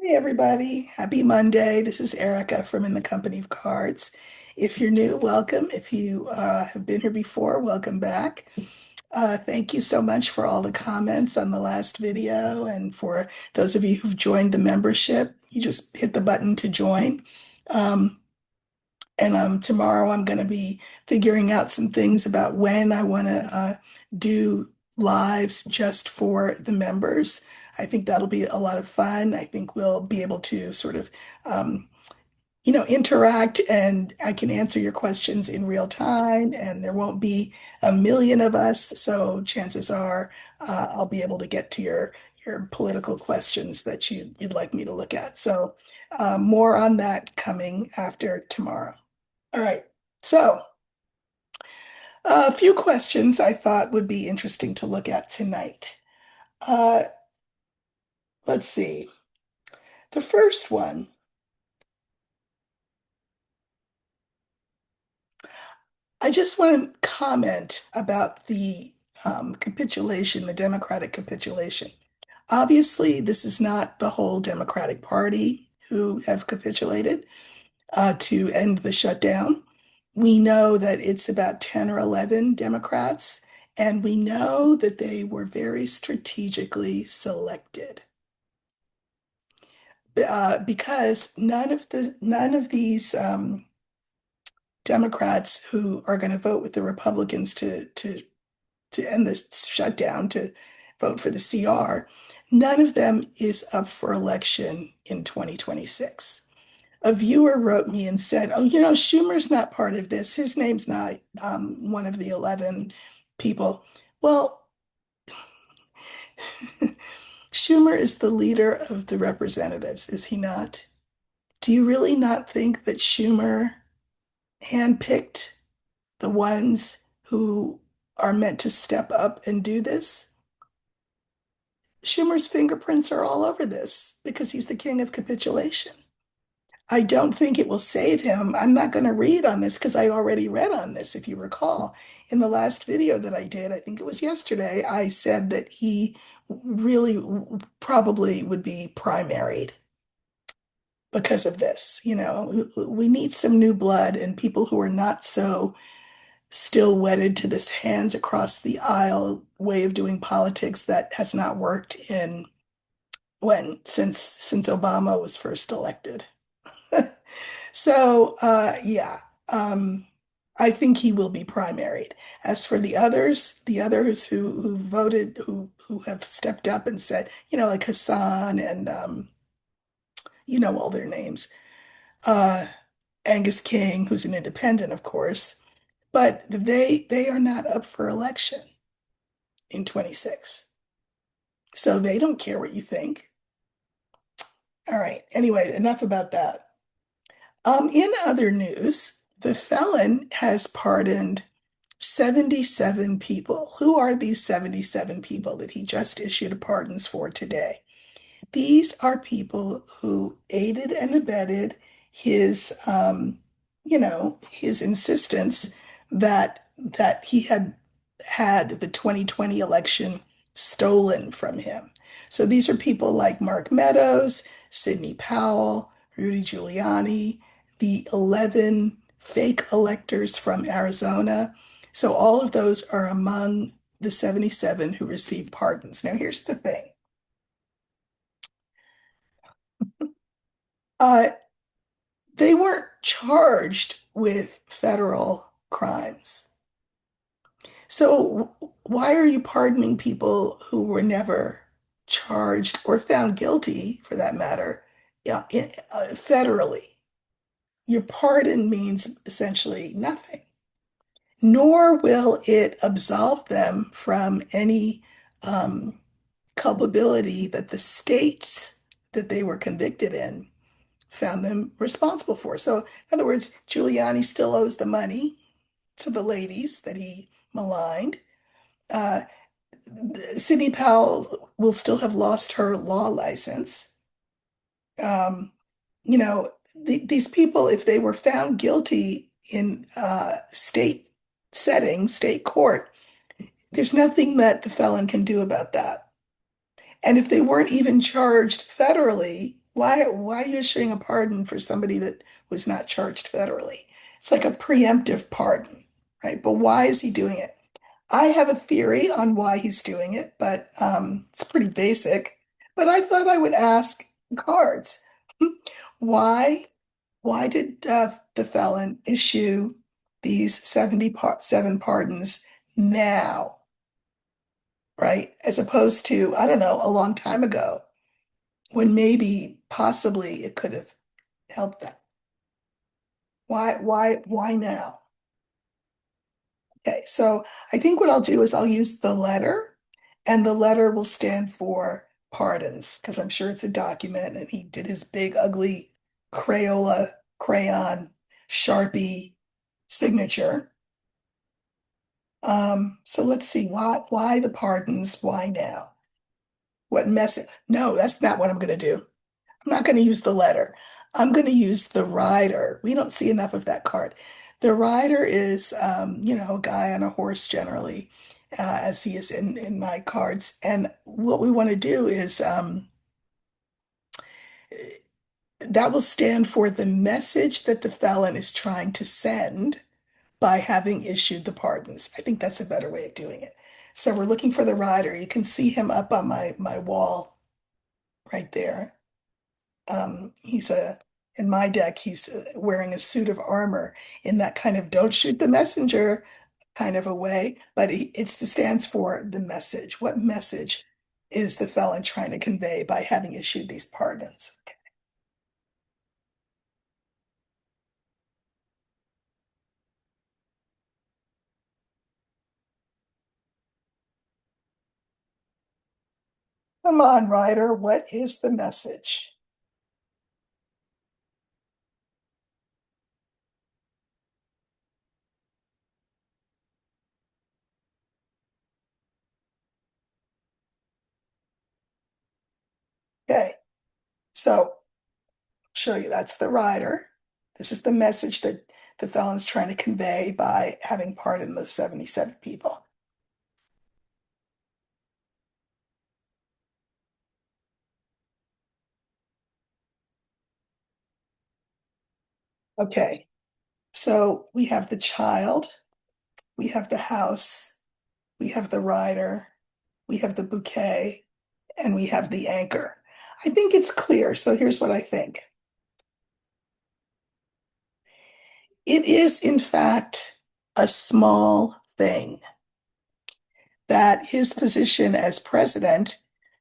Hey everybody, happy Monday. This is Erica from In the Company of Cards. If you're new, welcome. If you have been here before, welcome back. Thank you so much for all the comments on the last video and for those of you who've joined the membership. You just hit the button to join. Um, and tomorrow I'm going to be figuring out some things about when I want to do lives just for the members. I think that'll be a lot of fun. I think we'll be able to sort of, um, interact and I can answer your questions in real time, and there won't be a million of us. So chances are I'll be able to get to your political questions that you'd like me to look at. So more on that coming after tomorrow. All right. So, a few questions I thought would be interesting to look at tonight. Uh, let's see. The first one, I just want to comment about the capitulation, the Democratic capitulation. Obviously, this is not the whole Democratic Party who have capitulated to end the shutdown. We know that it's about 10 or 11 Democrats, and we know that they were very strategically selected because none of these Democrats who are going to vote with the Republicans to end this shutdown, to vote for the CR, none of them is up for election in 2026. A viewer wrote me and said, "Oh, Schumer's not part of this. His name's not one of the 11 people." Well, Schumer is the leader of the representatives, is he not? Do you really not think that Schumer handpicked the ones who are meant to step up and do this? Schumer's fingerprints are all over this because he's the king of capitulation. I don't think it will save him. I'm not going to read on this because I already read on this, if you recall. In the last video that I did, I think it was yesterday, I said that he really probably would be primaried because of this. We need some new blood and people who are not so still wedded to this hands across the aisle way of doing politics that has not worked in when since Obama was first elected. So, yeah, I think he will be primaried. As for the others who voted, who have stepped up and said, like Hassan and all their names, uh, Angus King, who's an independent, of course, but they are not up for election in 26. So they don't care what you think. All right. Anyway, enough about that. In other news, the felon has pardoned 77 people. Who are these 77 people that he just issued pardons for today? These are people who aided and abetted his, his insistence that he had the 2020 election stolen from him. So these are people like Mark Meadows, Sidney Powell, Rudy Giuliani, the 11 fake electors from Arizona. So all of those are among the 77 who received pardons. Now, here's the thing. Uh, they weren't charged with federal crimes. So why are you pardoning people who were never charged or found guilty, for that matter, yeah, federally? Your pardon means essentially nothing, nor will it absolve them from any um, culpability that the states that they were convicted in found them responsible for. So, in other words, Giuliani still owes the money to the ladies that he maligned. Uh, Sidney Powell will still have lost her law license. Um, these people, if they were found guilty in state setting, state court, there's nothing that the felon can do about that. And if they weren't even charged federally, Why are you issuing a pardon for somebody that was not charged federally? It's like a preemptive pardon, right? But why is he doing it? I have a theory on why he's doing it, but it's pretty basic. But I thought I would ask cards. Why why did the felon issue these 77 pardons now, right? As opposed to, I don't know, a long time ago when maybe possibly it could have helped them. Why now? Okay, so I think what I'll do is I'll use the letter, and the letter will stand for pardons, because I'm sure it's a document, and he did his big, ugly Crayola crayon Sharpie signature. So let's see, why the pardons? Why now? What message? No, that's not what I'm going to do. I'm not going to use the letter. I'm going to use the rider. We don't see enough of that card. The rider is, a guy on a horse generally, as he is in my cards. And what we want to do is that will stand for the message that the felon is trying to send by having issued the pardons. I think that's a better way of doing it. So we're looking for the rider. You can see him up on my wall right there. He's in my deck, he's wearing a suit of armor in that kind of don't shoot the messenger kind of a way, but stands for the message. What message is the felon trying to convey by having issued these pardons? Okay. Come on, Ryder, what is the message? Okay, so I'll show you that's the rider. This is the message that the felon's trying to convey by having pardoned those 77 people. Okay, so we have the child, we have the house, we have the rider, we have the bouquet, and we have the anchor. I think it's clear. So here's what I think. It is, in fact, a small thing that his position as president,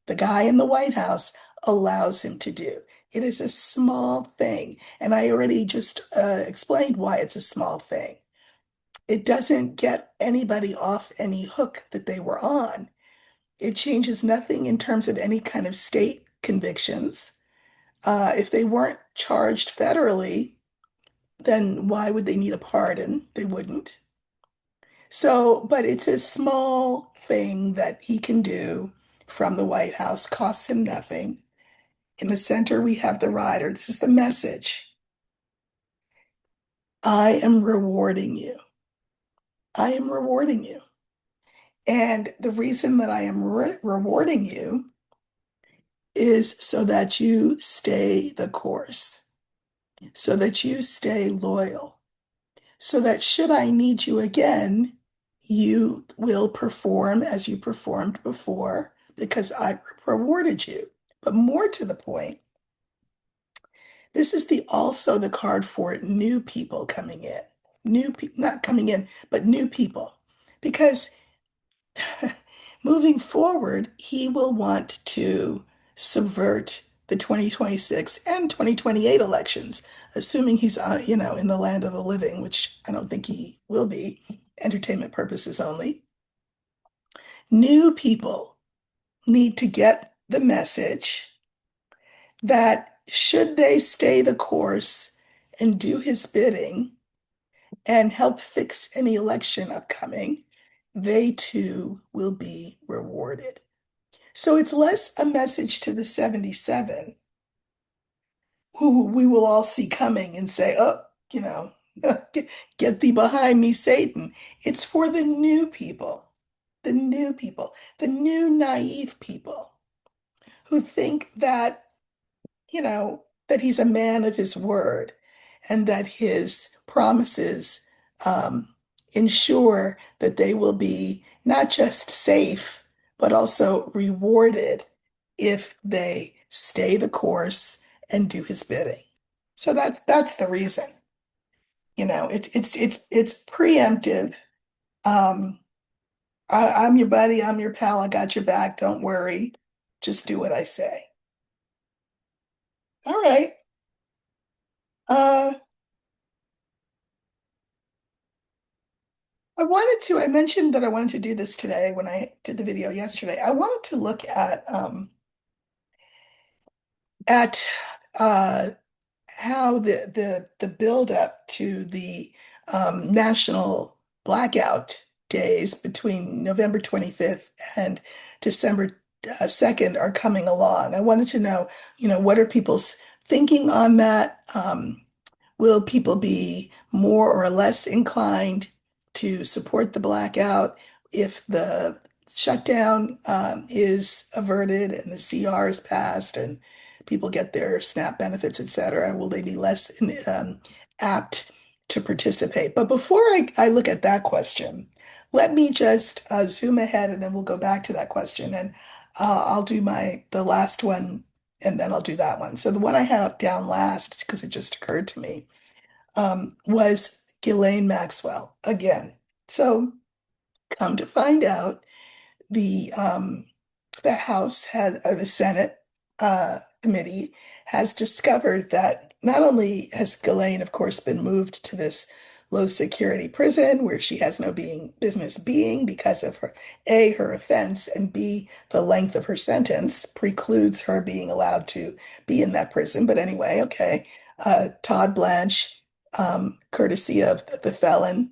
the guy in the White House, allows him to do. It is a small thing. And I already just explained why it's a small thing. It doesn't get anybody off any hook that they were on. It changes nothing in terms of any kind of state convictions. If they weren't charged federally, then why would they need a pardon? They wouldn't. So, but it's a small thing that he can do from the White House, costs him nothing. In the center, we have the rider. This is the message. I am rewarding you. I am rewarding you. And the reason that I am rewarding you is so that you stay the course, so that you stay loyal, so that should I need you again, you will perform as you performed before because I rewarded you. But more to the point, this is the also the card for new people coming in. Not coming in, but new people. Because moving forward, he will want to subvert the 2026 and 2028 elections, assuming he's, in the land of the living, which I don't think he will be, entertainment purposes only. New people need to get the message that should they stay the course and do his bidding and help fix any election upcoming, they too will be rewarded. So it's less a message to the 77 who we will all see coming and say, oh, get thee behind me, Satan. It's for the new people, the new naive people who think that that he's a man of his word and that his promises um, ensure that they will be not just safe, but also rewarded if they stay the course and do his bidding. So that's the reason. It's preemptive. Um, I'm your buddy, I'm your pal, I got your back, don't worry. Just do what I say. All right. Uh, I mentioned that I wanted to do this today when I did the video yesterday. I wanted to look at uh, how the build up to the national blackout days between November 25th and December 2nd are coming along. I wanted to know, what are people's thinking on that? Will people be more or less inclined to support the blackout if the shutdown is averted and the CR is passed and people get their SNAP benefits, et cetera? Will they be less apt to participate? But before I look at that question, let me just zoom ahead and then we'll go back to that question. And I'll do the last one and then I'll do that one. So the one I had down last, because it just occurred to me, was Ghislaine Maxwell again. So come to find out, the the House has the Senate committee has discovered that not only has Ghislaine, of course, been moved to this low security prison where she has no business being because of her offense, and B, the length of her sentence precludes her being allowed to be in that prison. But anyway, okay. Todd Blanche, courtesy of the felon,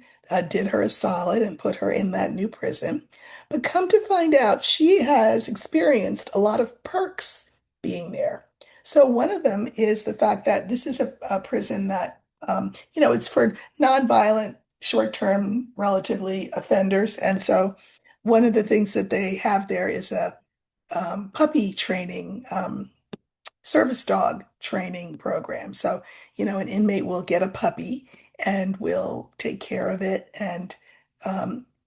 did her a solid and put her in that new prison. But come to find out, she has experienced a lot of perks being there. So one of them is the fact that this is a prison that, it's for nonviolent, short-term, relatively offenders. And so one of the things that they have there is a puppy training, service dog training program. So, an inmate will get a puppy and will take care of it and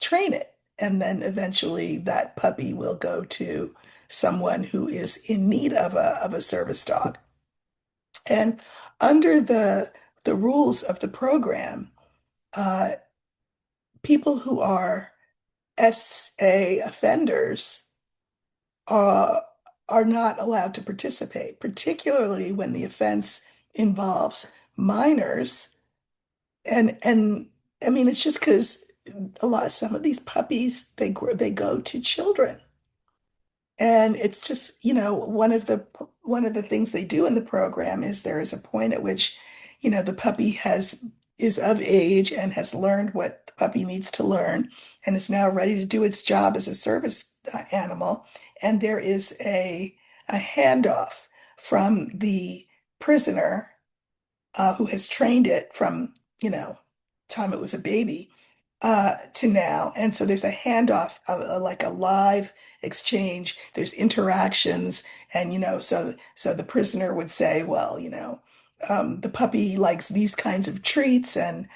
train it. And then eventually that puppy will go to someone who is in need of a service dog. And under the rules of the program, uh, people who are SA offenders uh, are not allowed to participate, particularly when the offense involves minors. And I mean, it's just because some of these puppies they go to children. And it's just, one of the things they do in the program is there is a point at which, the puppy is of age and has learned what the puppy needs to learn and is now ready to do its job as a service animal. And there is a handoff from the prisoner who has trained it from, time it was a baby to now. And so there's a handoff, like a live exchange. There's interactions, and so the prisoner would say, well, the puppy likes these kinds of treats, and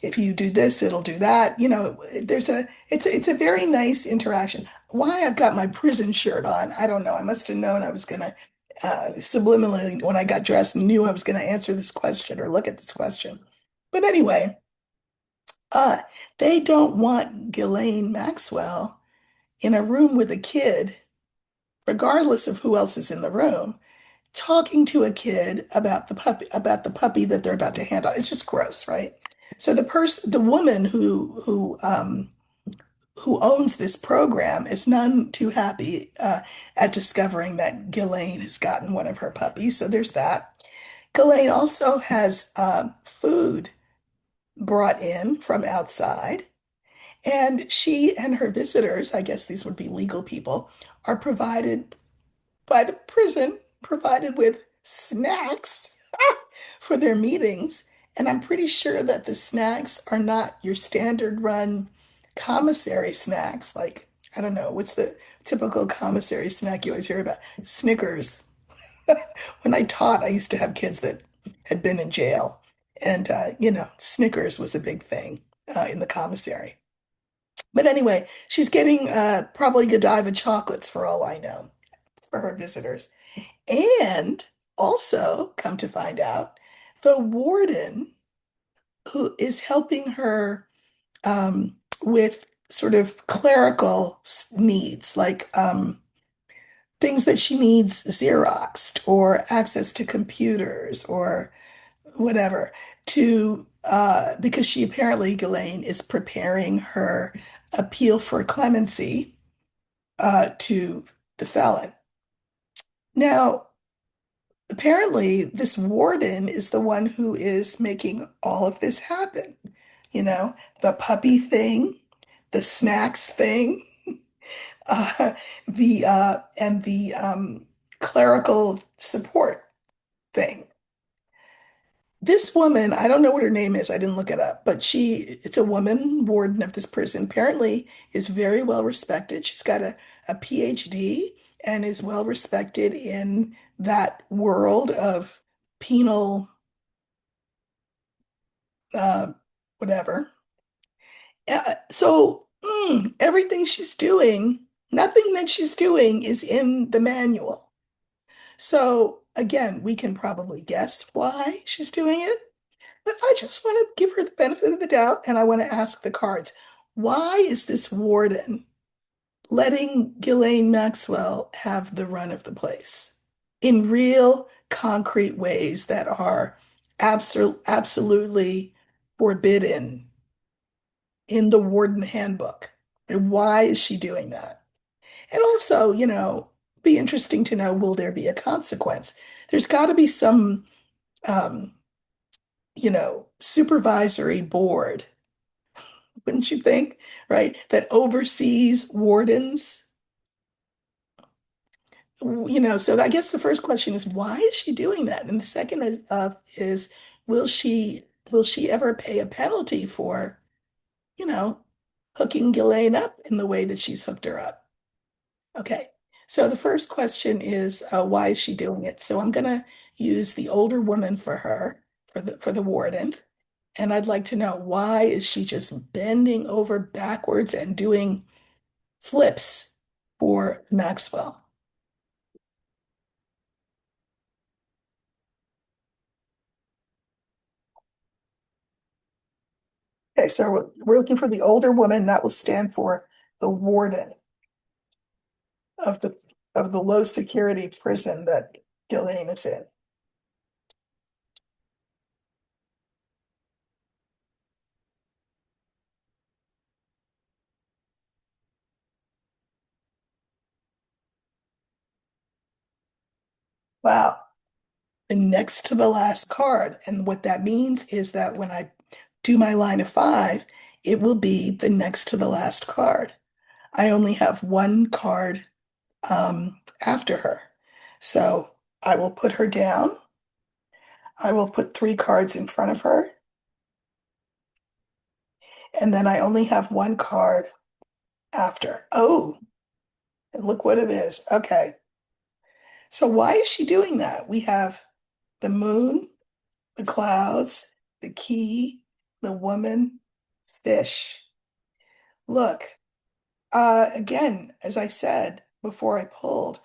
if you do this, it'll do that. It's a very nice interaction. Why I've got my prison shirt on, I don't know. I must have known I was gonna subliminally, when I got dressed, knew I was gonna answer this question or look at this question. But anyway. Uh, they don't want Ghislaine Maxwell in a room with a kid, regardless of who else is in the room, talking to a kid about the puppy that they're about to hand off. It's just gross, right? So the woman who owns this program is none too happy at discovering that Ghislaine has gotten one of her puppies. So there's that. Ghislaine also has food brought in from outside. And she and her visitors, I guess these would be legal people, are provided by the prison, provided with snacks for their meetings. And I'm pretty sure that the snacks are not your standard run commissary snacks. Like, I don't know, what's the typical commissary snack you always hear about? Snickers. When I taught, I used to have kids that had been in jail, and Snickers was a big thing in the commissary. But anyway, she's getting probably Godiva chocolates for all I know for her visitors. And also, come to find out, the warden who is helping her with sort of clerical needs, like things that she needs Xeroxed or access to computers or whatever, to because she apparently, Ghislaine, is preparing her appeal for clemency to the felon. Now, apparently, this warden is the one who is making all of this happen. The puppy thing, the snacks thing, uh, the and the clerical support thing. This woman, I don't know what her name is, I didn't look it up, but it's a woman warden of this prison, apparently is very well respected. She's got a PhD and is well respected in that world of penal uh, whatever. Everything she's doing, nothing that she's doing is in the manual. So again, we can probably guess why she's doing it. But I just want to give her the benefit of the doubt and I want to ask the cards, why is this warden letting Ghislaine Maxwell have the run of the place in real concrete ways that are absolutely forbidden in the warden handbook? And why is she doing that? And also, be interesting to know, will there be a consequence? There's got to be some, um, supervisory board, wouldn't you think, right? That oversees wardens. So I guess the first question is, why is she doing that? And the second is will she ever pay a penalty for, you know, hooking Ghislaine up in the way that she's hooked her up? Okay. So the first question is, why is she doing it? So I'm going to use the older woman for her, for the warden. And I'd like to know, why is she just bending over backwards and doing flips for Maxwell? Okay, so we're looking for the older woman that will stand for the warden of the low security prison that Ghislaine is in. Wow. And next to the last card. And what that means is that when I do my line of five, it will be the next to the last card. I only have one card after her. So I will put her down. I will put three cards in front of her. And then I only have one card after. Oh, and look what it is. Okay. So why is she doing that? We have the moon, the clouds, the key, the woman, fish. Look, again, as I said before I pulled,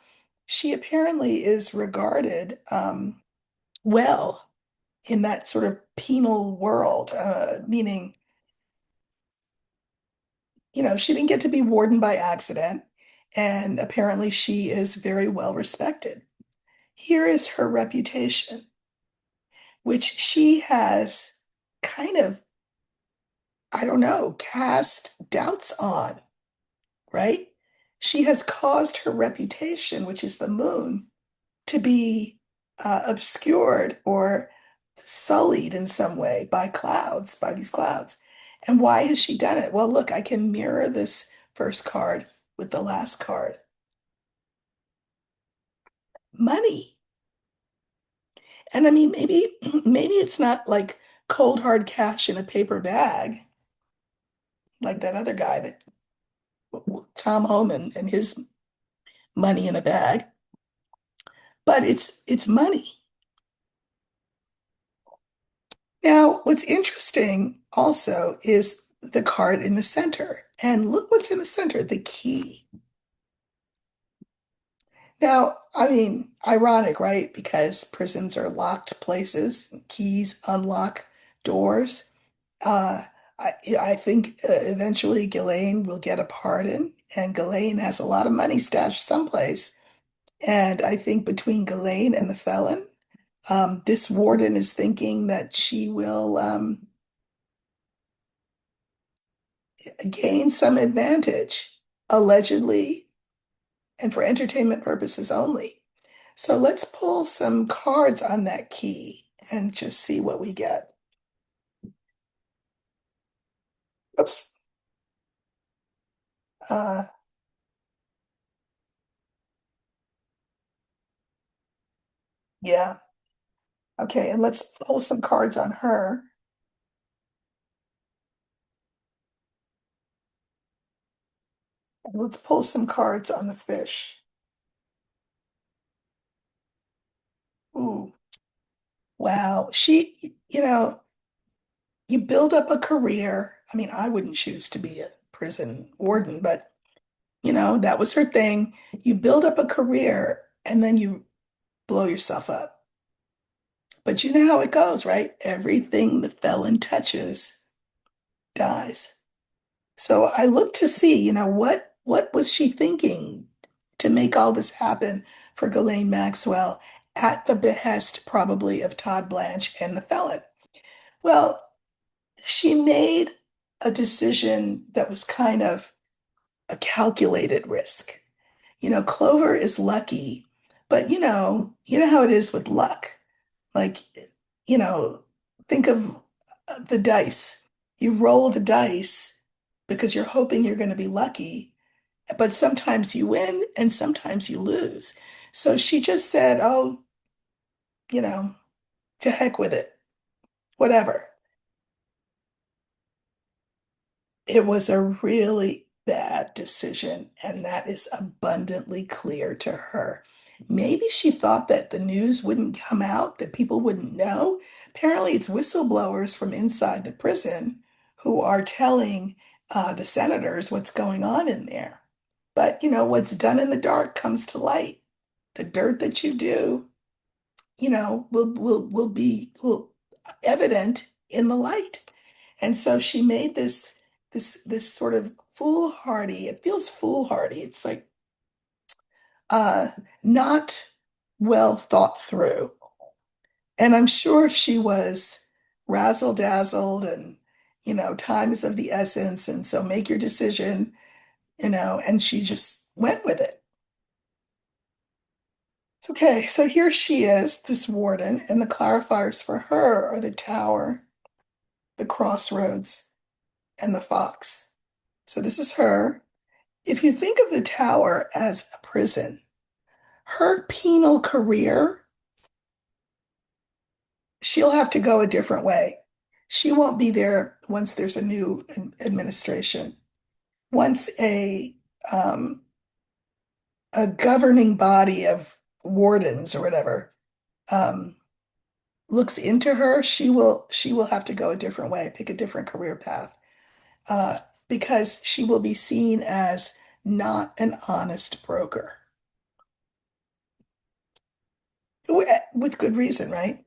she apparently is regarded well in that sort of penal world, meaning, she didn't get to be warden by accident, and apparently she is very well respected. Here is her reputation, which she has kind of, I don't know, cast doubts on, right? She has caused her reputation, which is the moon, to be obscured or sullied in some way by these clouds. And why has she done it? Well, look, I can mirror this first card with the last card. Money. And I mean, maybe it's not like cold hard cash in a paper bag, like that other guy that Tom Homan and his money in a bag. but it's money. Now, what's interesting also is the card in the center. And look what's in the center, the key. Now, I mean, ironic, right? Because prisons are locked places, keys unlock doors. Uh, I think eventually Ghislaine will get a pardon, and Ghislaine has a lot of money stashed someplace. And I think between Ghislaine and the felon, this warden is thinking that she will gain some advantage, allegedly, and for entertainment purposes only. So let's pull some cards on that key and just see what we get. Oops. Uh, yeah. Okay, and let's pull some cards on her. And let's pull some cards on the fish. Ooh, wow. You build up a career. I mean, I wouldn't choose to be a prison warden, but that was her thing. You build up a career and then you blow yourself up. But you know how it goes, right? Everything the felon touches dies. So I looked to see, what was she thinking to make all this happen for Ghislaine Maxwell at the behest probably of Todd Blanche and the felon? Well, she made a decision that was kind of a calculated risk. Clover is lucky, but you know how it is with luck. Like, you know, think of the dice. You roll the dice because you're hoping you're going to be lucky, but sometimes you win and sometimes you lose. So she just said, oh, you know, to heck with it, whatever. It was a really bad decision, and that is abundantly clear to her. Maybe she thought that the news wouldn't come out, that people wouldn't know. Apparently, it's whistleblowers from inside the prison who are telling the senators what's going on in there. But what's done in the dark comes to light. The dirt that you do, will evident in the light. And so she made this sort of foolhardy, it feels foolhardy. It's like uh not well thought through. And I'm sure she was razzle dazzled and time is of the essence. And so make your decision, and she just went with it. Okay, so here she is, this warden, and the clarifiers for her are the tower, the crossroads, and the fox. So this is her. If you think of the tower as a prison, her penal career, she'll have to go a different way. She won't be there once there's a new administration. Once um, a governing body of wardens or whatever um, looks into her, she will have to go a different way, pick a different career path, uh, because she will be seen as not an honest broker. With good reason, right?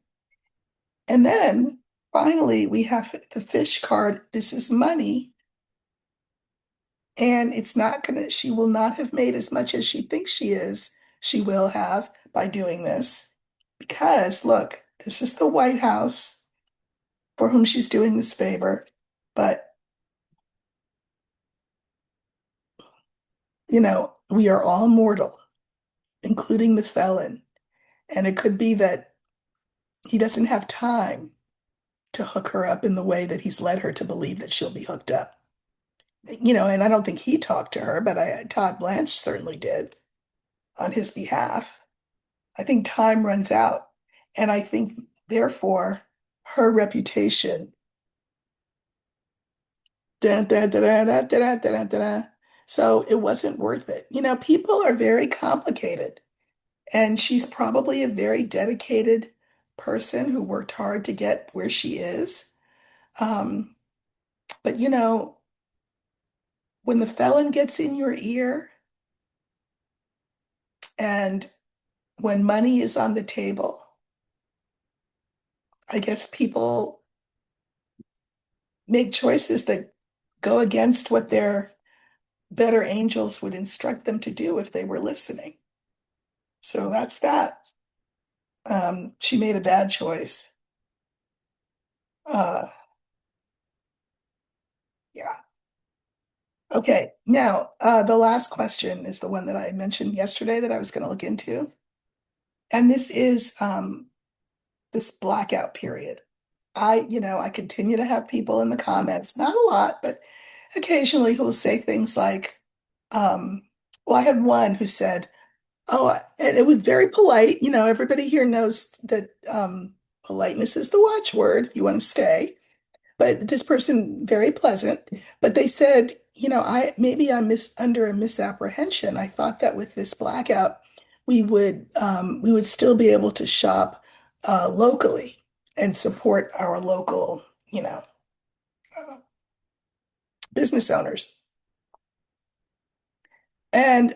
And then finally, we have the fish card. This is money, and she will not have made as much as she thinks she will have by doing this. Because look, this is the White House for whom she's doing this favor. But, we are all mortal, including the felon. And it could be that he doesn't have time to hook her up in the way that he's led her to believe that she'll be hooked up. And I don't think he talked to her, but Todd Blanche certainly did on his behalf. I think time runs out. And I think, therefore, her reputation. Da, da, da, da, da, da, da, da, da. So it wasn't worth it. People are very complicated. And she's probably a very dedicated person who worked hard to get where she is. Um, but when the felon gets in your ear and when money is on the table, I guess people make choices that go against what their better angels would instruct them to do if they were listening. So that's that. She made a bad choice. Uh, yeah. Okay. Now, the last question is the one that I mentioned yesterday that I was going to look into. And this is this blackout period. I continue to have people in the comments, not a lot, but occasionally who will say things like, well, I had one who said, oh, and it was very polite. Everybody here knows that politeness is the watchword if you want to stay. But this person, very pleasant, but they said, I'm under a misapprehension. I thought that with this blackout, we would still be able to shop locally and support our local, uh, business owners. And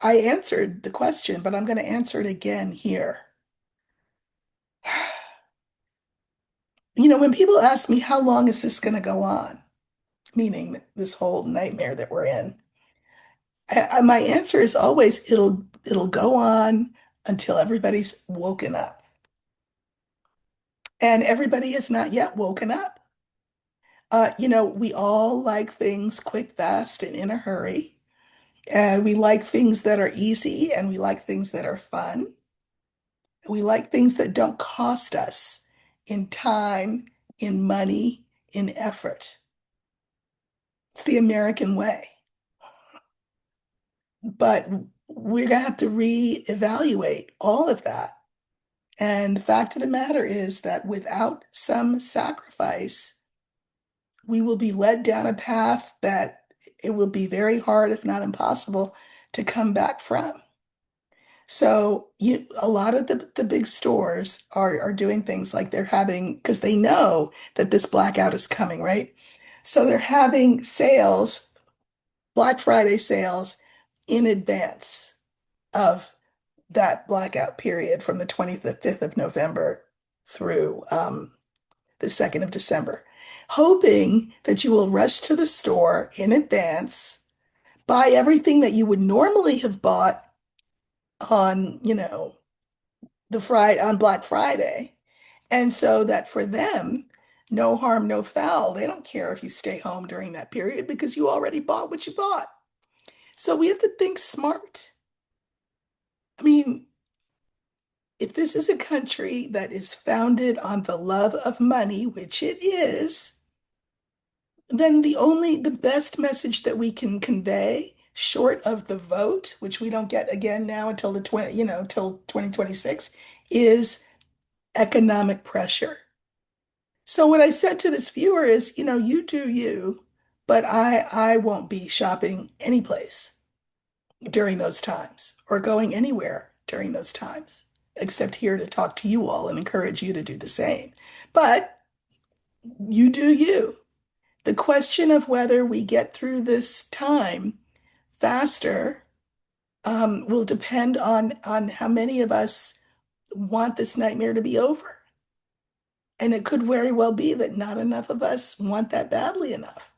I answered the question, but I'm going to answer it again here. When people ask me how long is this going to go on, meaning this whole nightmare that we're in, my answer is always it'll go on until everybody's woken up. And everybody has not yet woken up. We all like things quick, fast, and in a hurry. We like things that are easy and we like things that are fun. We like things that don't cost us in time, in money, in effort. It's the American way. But we're going to have to reevaluate all of that. And the fact of the matter is that without some sacrifice, we will be led down a path that it will be very hard, if not impossible, to come back from. So a lot of the big stores are doing things like they're having, because they know that this blackout is coming, right? So they're having sales, Black Friday sales in advance of that blackout period from the 25th of November through the 2nd of December, hoping that you will rush to the store in advance, buy everything that you would normally have bought on, the Friday on Black Friday. And so that for them, no harm, no foul. They don't care if you stay home during that period because you already bought what you bought. So we have to think smart. I mean, if this is a country that is founded on the love of money, which it is, then the best message that we can convey, short of the vote, which we don't get again now until till 2026, is economic pressure. So what I said to this viewer is, you do you, but I won't be shopping any place during those times or going anywhere during those times, except here to talk to you all and encourage you to do the same. But you do you. The question of whether we get through this time faster will depend on how many of us want this nightmare to be over. And it could very well be that not enough of us want that badly enough.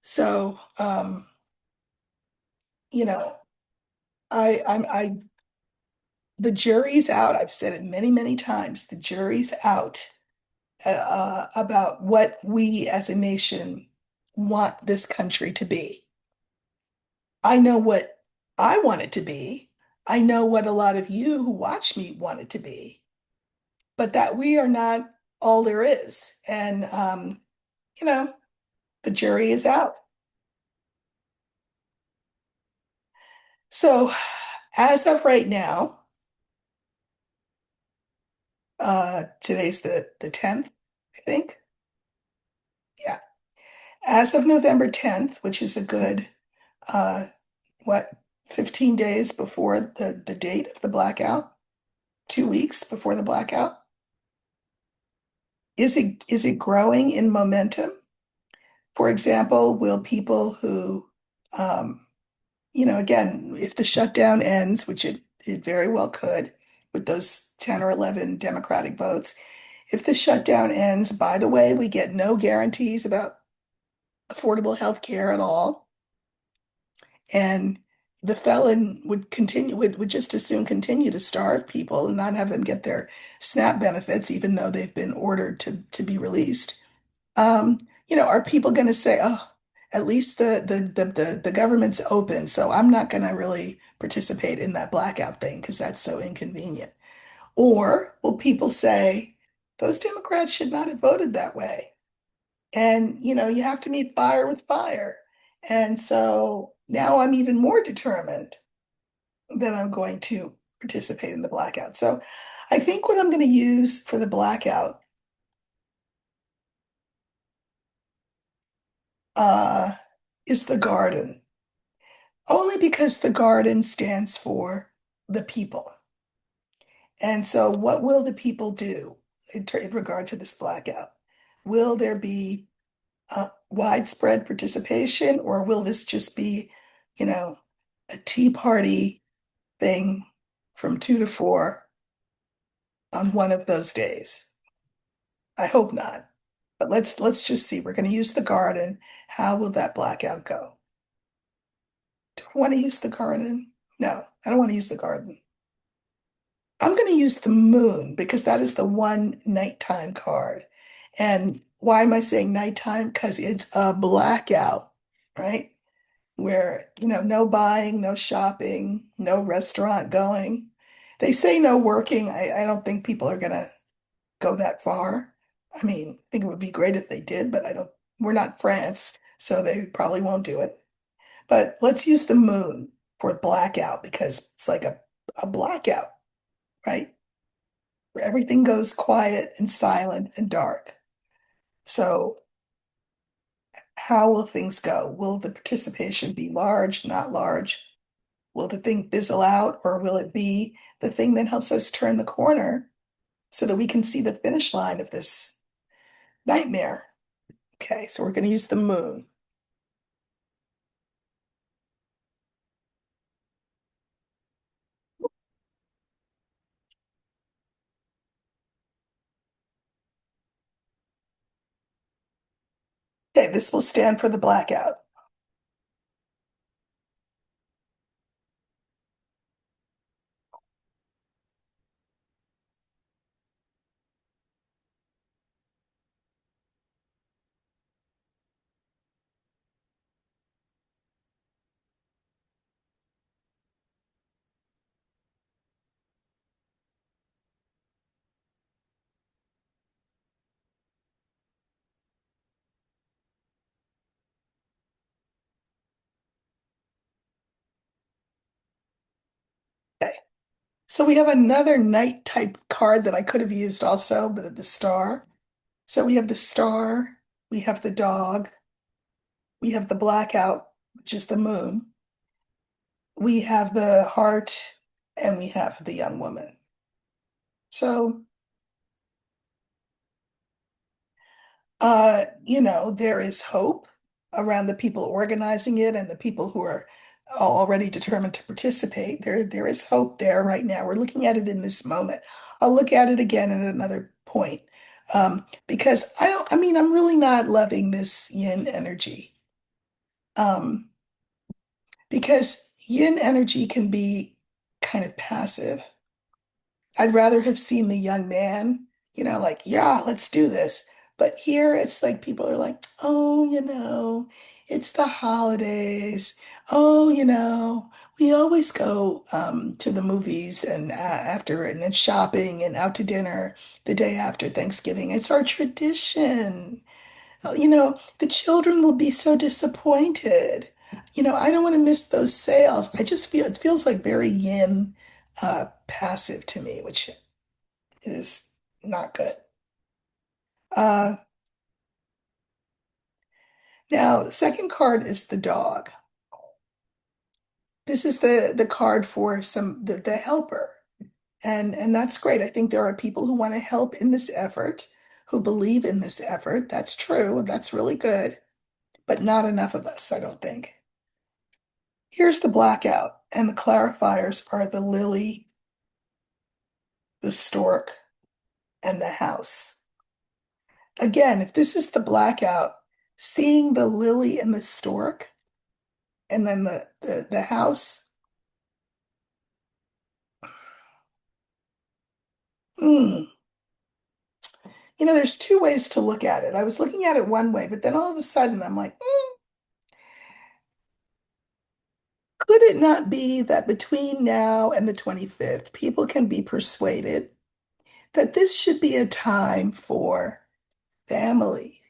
So, you know, I the jury's out. I've said it many, many times. The jury's out about what we as a nation want this country to be. I know what I want it to be. I know what a lot of you who watch me want it to be, but that we are not all there is. And, you know, the jury is out. So, as of right now, today's the 10th, I think. Yeah. As of November 10th, which is a good, uh, what? 15 days before the date of the blackout, 2 weeks before the blackout. Is it growing in momentum? For example, will people who, um, again, if the shutdown ends, which it very well could with those 10 or 11 Democratic votes, if the shutdown ends, by the way, we get no guarantees about affordable health care at all. And the felon would just as soon continue to starve people and not have them get their SNAP benefits, even though they've been ordered to be released. Um, are people going to say, "Oh, at least the government's open, so I'm not going to really participate in that blackout thing because that's so inconvenient"? Or will people say, "Those Democrats should not have voted that way"? And you have to meet fire with fire. And so now I'm even more determined that I'm going to participate in the blackout. So I think what I'm going to use for the blackout uh, is the garden. Only because the garden stands for the people. And so, what will the people do in regard to this blackout? Will there be widespread participation, or will this just be, you know, a tea party thing from 2 to 4 on one of those days? I hope not. But let's just see. We're going to use the garden. How will that blackout go? Do I want to use the garden? No, I don't want to use the garden. I'm going to use the moon because that is the one nighttime card. And why am I saying nighttime? Because it's a blackout, right? Where, no buying, no shopping, no restaurant going. They say no working. I don't think people are going to go that far. I mean, I think it would be great if they did, but we're not France, so they probably won't do it. But let's use the moon for blackout because it's like a blackout, right? Where everything goes quiet and silent and dark. So, how will things go? Will the participation be large, not large? Will the thing fizzle out, or will it be the thing that helps us turn the corner so that we can see the finish line of this nightmare? Okay, so we're going to use the moon. Okay, this will stand for the blackout. Okay, so we have another night type card that I could have used also, but the star. So we have the star, we have the dog, we have the blackout, which is the moon. We have the heart, and we have the young woman. So, there is hope around the people organizing it and the people who are already determined to participate. There is hope there right now. We're looking at it in this moment. I'll look at it again at another point. Because I mean, I'm really not loving this yin energy. Um, because yin energy can be kind of passive. I'd rather have seen the young man, like, yeah, let's do this. But here it's like people are like, oh, it's the holidays. Oh, we always go to the movies and after and then shopping and out to dinner the day after Thanksgiving. It's our tradition. The children will be so disappointed. I don't want to miss those sales. I just feel it feels like very yin passive to me, which is not good. Uh, Now, the second card is the dog. This is the card for the helper. And that's great. I think there are people who want to help in this effort, who believe in this effort. That's true. That's really good, but not enough of us, I don't think. Here's the blackout, and the clarifiers are the lily, the stork, and the house. Again, if this is the blackout, seeing the lily and the stork, and then the house, hmm, there's two ways to look at it. I was looking at it one way, but then all of a sudden I'm like, could it not be that between now and the 25th, people can be persuaded that this should be a time for family,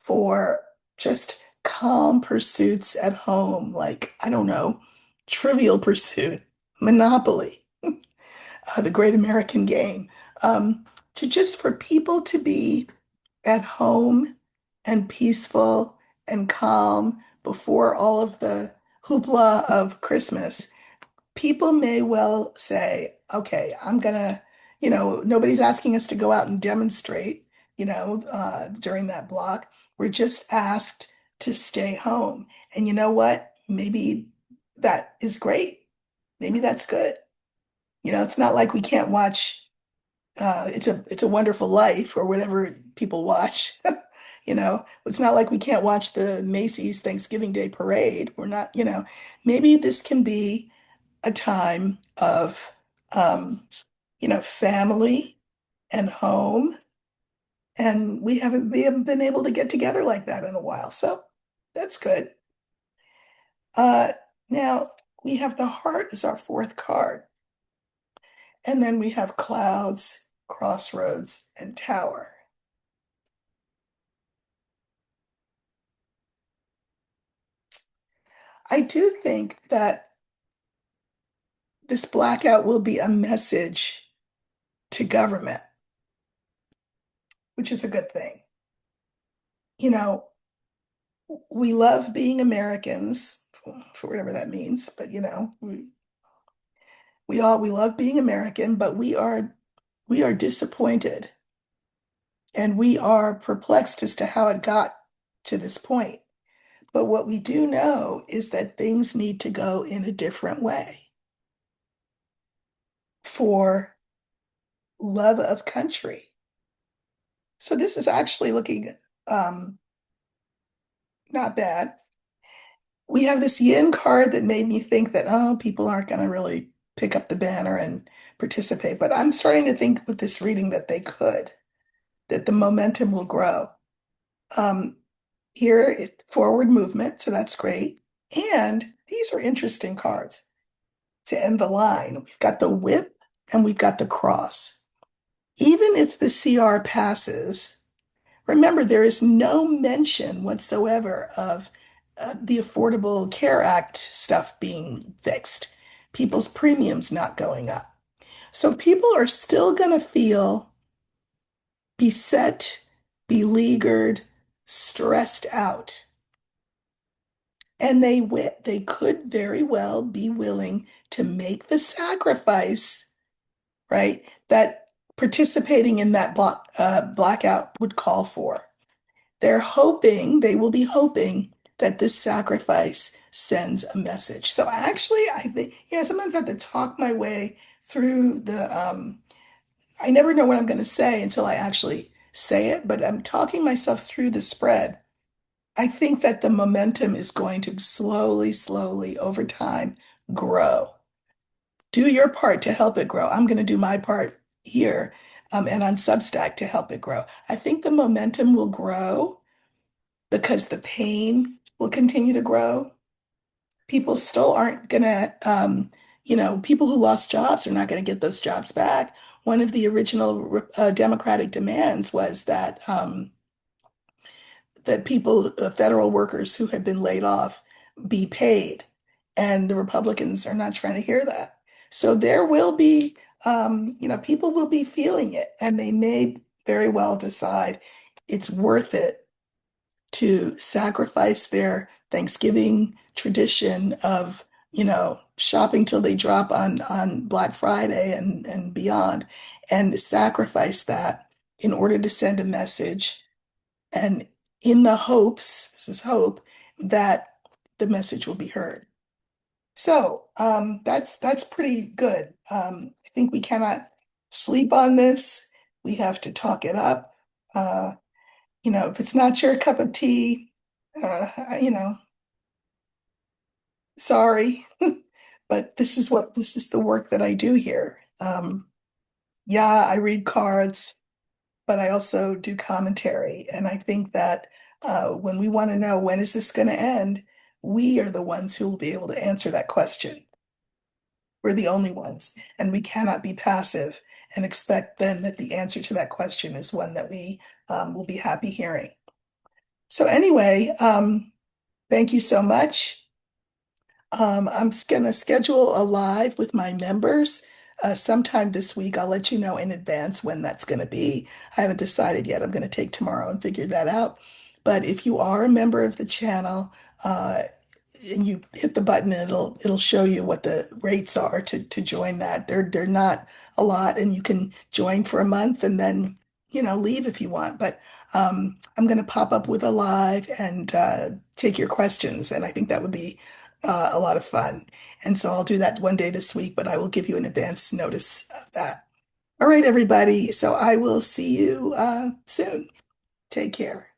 for just calm pursuits at home, like, I don't know, Trivial Pursuit, Monopoly, the Great American Game, um, to just for people to be at home and peaceful and calm before all of the hoopla of Christmas. People may well say, okay, nobody's asking us to go out and demonstrate, during that block. We're just asked to stay home. And you know what? Maybe that is great. Maybe that's good. It's not like we can't watch It's a Wonderful Life or whatever people watch. It's not like we can't watch the Macy's Thanksgiving Day Parade. We're not, maybe this can be a time of, um, family and home. And we haven't been able to get together like that in a while. So that's good. Uh, Now we have the heart as our fourth card. And then we have clouds, crossroads, and tower. I do think that this blackout will be a message to government, which is a good thing. You know, we love being Americans for whatever that means, but we love being American, but we are disappointed and we are perplexed as to how it got to this point. But what we do know is that things need to go in a different way for love of country. So this is actually looking um, not bad. We have this yin card that made me think that, oh, people aren't going to really pick up the banner and participate. But I'm starting to think with this reading that they could, that the momentum will grow. Um, Here is forward movement, so that's great. And these are interesting cards to end the line. We've got the whip and we've got the cross. Even if the CR passes, remember, there is no mention whatsoever of the Affordable Care Act stuff being fixed, people's premiums not going up. So people are still going to feel beset, beleaguered, stressed out. And they could very well be willing to make the sacrifice, right, that participating in that blackout would call for. They will be hoping that this sacrifice sends a message. So actually, I think, sometimes I have to talk my way through I never know what I'm going to say until I actually say it, but I'm talking myself through the spread. I think that the momentum is going to slowly, slowly over time grow. Do your part to help it grow. I'm going to do my part here, and on Substack to help it grow. I think the momentum will grow because the pain will continue to grow. People still aren't gonna, people who lost jobs are not going to get those jobs back. One of the original Democratic demands was that people, federal workers who had been laid off, be paid, and the Republicans are not trying to hear that. So there will be, people will be feeling it, and they may very well decide it's worth it to sacrifice their Thanksgiving tradition of shopping till they drop on Black Friday and beyond, and sacrifice that in order to send a message, and in the hopes, this is hope, that the message will be heard. So that's pretty good. I think we cannot sleep on this. We have to talk it up. Uh, if it's not your cup of tea, uh, you know, sorry, but this is the work that I do here. Yeah, I read cards, but I also do commentary, and I think that when we want to know when is this going to end, we are the ones who will be able to answer that question. We're the only ones, and we cannot be passive and expect then that the answer to that question is one that we will be happy hearing. So anyway, thank you so much. I'm going to schedule a live with my members sometime this week. I'll let you know in advance when that's going to be. I haven't decided yet. I'm going to take tomorrow and figure that out. But if you are a member of the channel, uh, and you hit the button, and it'll show you what the rates are to join that. They're not a lot, and you can join for a month and then leave if you want. But I'm going to pop up with a live and take your questions, and I think that would be a lot of fun. And so I'll do that one day this week, but I will give you an advance notice of that. All right, everybody. So I will see you soon. Take care.